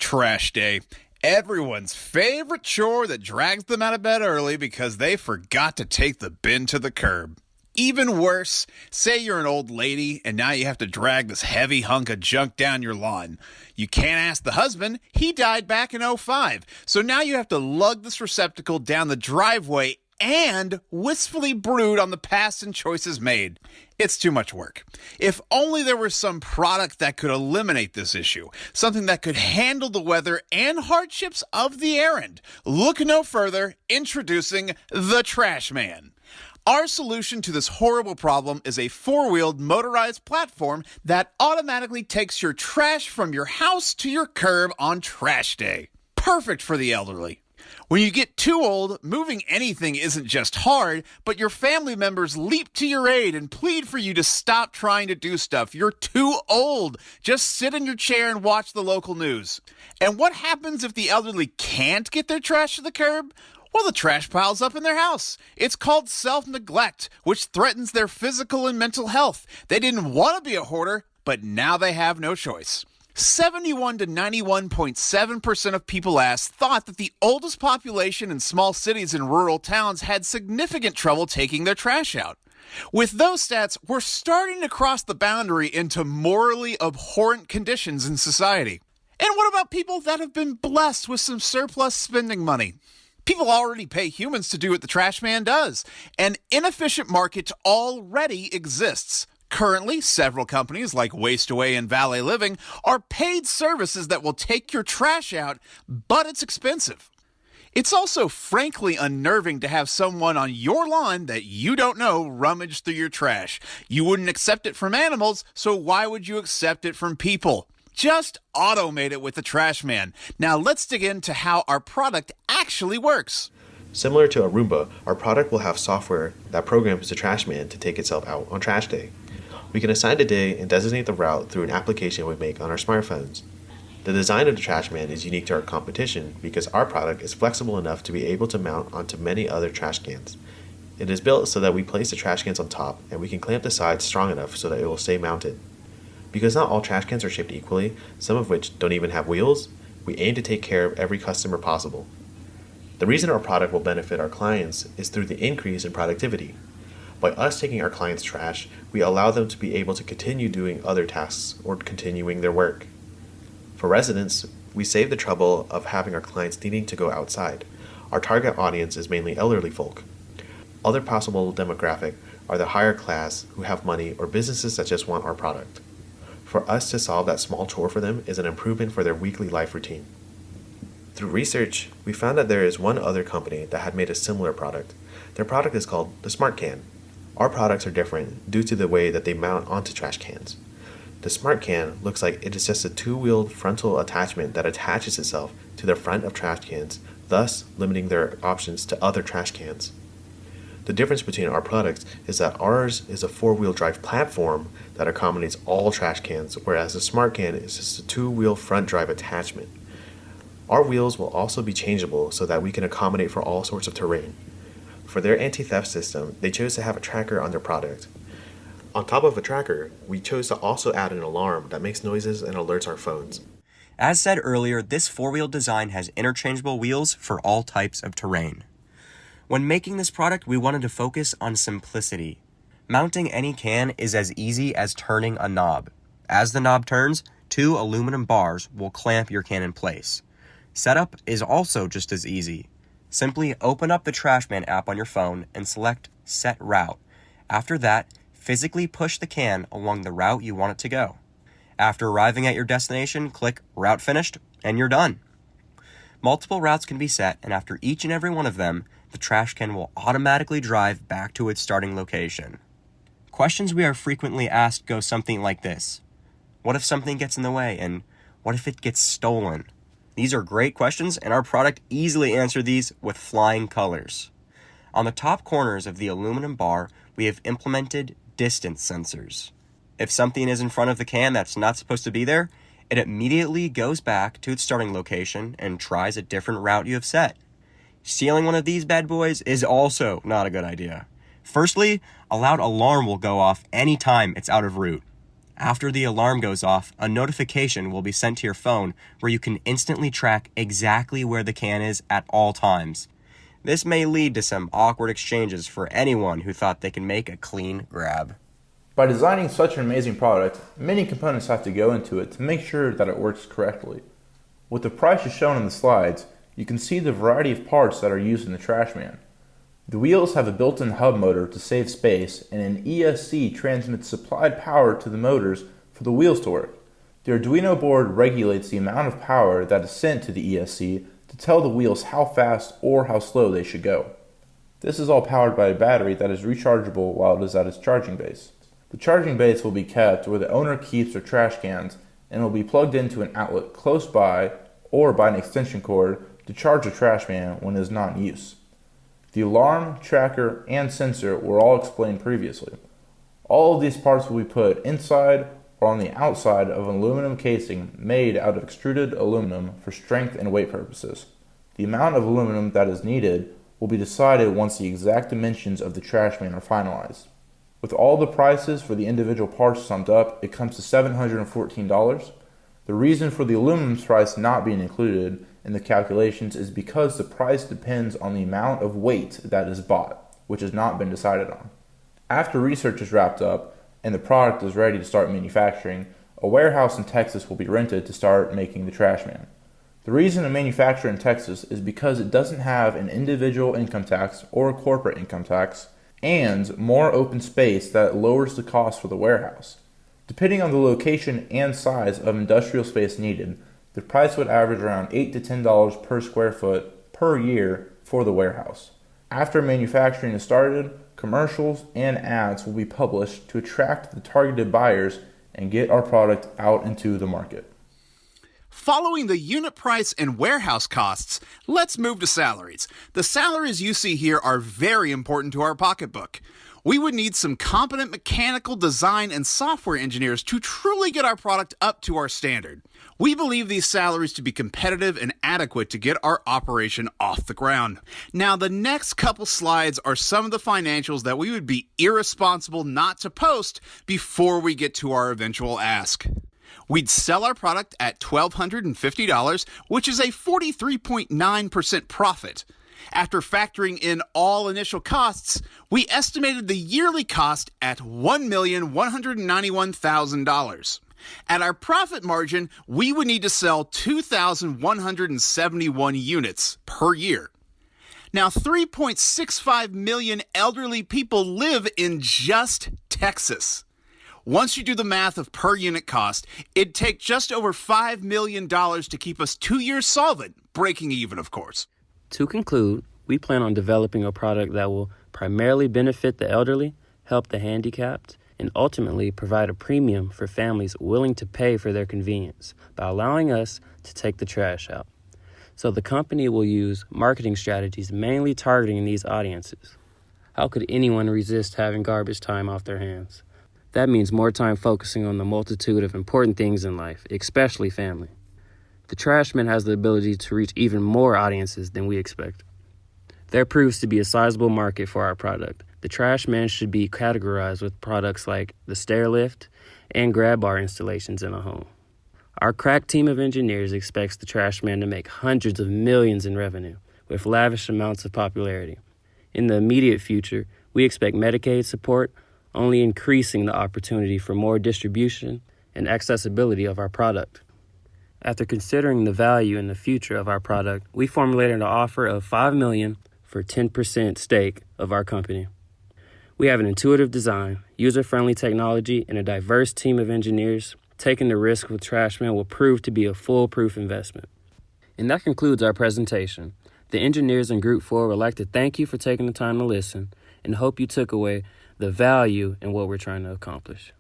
Trash day. Everyone's favorite chore that drags them out of bed early because they forgot to take the bin to the curb. Even worse, say you're an old lady and now you have to drag this heavy hunk of junk down your lawn. You can't ask the husband, he died back in '05. So now you have to lug this receptacle down the driveway and wistfully brood on the past and choices made. It's too much work. If only there was some product that could eliminate this issue, something that could handle the weather and hardships of the errand. Look no further, introducing the Trash Man. Our solution to this horrible problem is a four-wheeled motorized platform that automatically takes your trash from your house to your curb on trash day. Perfect for the elderly. When you get too old, moving anything isn't just hard, but your family members leap to your aid and plead for you to stop trying to do stuff. You're too old. Just sit in your chair and watch the local news. And what happens if the elderly can't get their trash to the curb? Well, the trash piles up in their house. It's called self-neglect, which threatens their physical and mental health. They didn't want to be a hoarder, but now they have no choice. 71 to 91.7% of people asked thought that the oldest population in small cities and rural towns had significant trouble taking their trash out. With those stats, we're starting to cross the boundary into morally abhorrent conditions in society. And what about people that have been blessed with some surplus spending money? People already pay humans to do what the trash man does. An inefficient market already exists. Currently, several companies like Waste Away and Valet Living are paid services that will take your trash out, but it's expensive. It's also frankly unnerving to have someone on your lawn that you don't know rummage through your trash. You wouldn't accept it from animals, so why would you accept it from people? Just automate it with the Trash Man. Now let's dig into how our product actually works. Similar to a Roomba, our product will have software that programs the Trash Man to take itself out on trash day. We can assign a day and designate the route through an application we make on our smartphones. The design of the Trash Man is unique to our competition because our product is flexible enough to be able to mount onto many other trash cans. It is built so that we place the trash cans on top and we can clamp the sides strong enough so that it will stay mounted. Because not all trash cans are shaped equally, some of which don't even have wheels, we aim to take care of every customer possible. The reason our product will benefit our clients is through the increase in productivity. By us taking our clients' trash, we allow them to be able to continue doing other tasks or continuing their work. For residents, we save the trouble of having our clients needing to go outside. Our target audience is mainly elderly folk. Other possible demographic are the higher class who have money or businesses that just want our product. For us to solve that small chore for them is an improvement for their weekly life routine. Through research, we found that there is one other company that had made a similar product. Their product is called the Smart Can. Our products are different due to the way that they mount onto trash cans. The Smart Can looks like it is just a two-wheeled frontal attachment that attaches itself to the front of trash cans, thus limiting their options to other trash cans. The difference between our products is that ours is a four-wheel drive platform that accommodates all trash cans, whereas the Smart Can is just a two-wheel front drive attachment. Our wheels will also be changeable so that we can accommodate for all sorts of terrain. For their anti-theft system, they chose to have a tracker on their product. On top of a tracker, we chose to also add an alarm that makes noises and alerts our phones. As said earlier, this four-wheel design has interchangeable wheels for all types of terrain. When making this product, we wanted to focus on simplicity. Mounting any can is as easy as turning a knob. As the knob turns, two aluminum bars will clamp your can in place. Setup is also just as easy. Simply open up the TrashMan app on your phone and select Set Route. After that, physically push the can along the route you want it to go. After arriving at your destination, click Route Finished, and you're done. Multiple routes can be set, and after each and every one of them, the trash can will automatically drive back to its starting location. Questions we are frequently asked go something like this. What if something gets in the way, and what if it gets stolen? These are great questions, and our product easily answers these with flying colors. On the top corners of the aluminum bar, we have implemented distance sensors. If something is in front of the can that's not supposed to be there, it immediately goes back to its starting location and tries a different route you have set. Stealing one of these bad boys is also not a good idea. Firstly, a loud alarm will go off anytime it's out of route. After the alarm goes off, a notification will be sent to your phone where you can instantly track exactly where the can is at all times. This may lead to some awkward exchanges for anyone who thought they can make a clean grab. By designing such an amazing product, many components have to go into it to make sure that it works correctly. With the prices shown in the slides, you can see the variety of parts that are used in the trash man. The wheels have a built-in hub motor to save space, and an ESC transmits supplied power to the motors for the wheels to work. The Arduino board regulates the amount of power that is sent to the ESC to tell the wheels how fast or how slow they should go. This is all powered by a battery that is rechargeable while it is at its charging base. The charging base will be kept where the owner keeps their trash cans and will be plugged into an outlet close by or by an extension cord to charge the trash man when it is not in use. The alarm, tracker, and sensor were all explained previously. All of these parts will be put inside or on the outside of an aluminum casing made out of extruded aluminum for strength and weight purposes. The amount of aluminum that is needed will be decided once the exact dimensions of the trash man are finalized. With all the prices for the individual parts summed up, it comes to $714. The reason for the aluminum price not being included in the calculations is because the price depends on the amount of weight that is bought, which has not been decided on. After research is wrapped up and the product is ready to start manufacturing, a warehouse in Texas will be rented to start making the trash man. The reason to manufacture in Texas is because it doesn't have an individual income tax or a corporate income tax, and more open space that lowers the cost for the warehouse. Depending on the location and size of industrial space needed, the price would average around $8 to $10 per square foot per year for the warehouse. After manufacturing is started, commercials and ads will be published to attract the targeted buyers and get our product out into the market. Following the unit price and warehouse costs, let's move to salaries. The salaries you see here are very important to our pocketbook. We would need some competent mechanical design and software engineers to truly get our product up to our standard. We believe these salaries to be competitive and adequate to get our operation off the ground. Now, the next couple slides are some of the financials that we would be irresponsible not to post before we get to our eventual ask. We'd sell our product at $1,250, which is a 43.9% profit. After factoring in all initial costs, we estimated the yearly cost at $1,191,000. At our profit margin, we would need to sell 2,171 units per year. Now, 3.65 million elderly people live in just Texas. Once you do the math of per unit cost, it'd take just over $5 million to keep us 2 years solvent, breaking even, of course. To conclude, we plan on developing a product that will primarily benefit the elderly, help the handicapped, and ultimately provide a premium for families willing to pay for their convenience by allowing us to take the trash out. So the company will use marketing strategies mainly targeting these audiences. How could anyone resist having garbage time off their hands? That means more time focusing on the multitude of important things in life, especially family. The Trashman has the ability to reach even more audiences than we expect. There proves to be a sizable market for our product. The Trashman should be categorized with products like the stair lift and grab bar installations in a home. Our crack team of engineers expects the Trashman to make hundreds of millions in revenue with lavish amounts of popularity. In the immediate future, we expect Medicaid support, only increasing the opportunity for more distribution and accessibility of our product. After considering the value and the future of our product, we formulated an offer of $5 million for 10% stake of our company. We have an intuitive design, user-friendly technology, and a diverse team of engineers. Taking the risk with Trashman will prove to be a foolproof investment. And that concludes our presentation. The engineers in Group 4 would like to thank you for taking the time to listen and hope you took away the value in what we're trying to accomplish.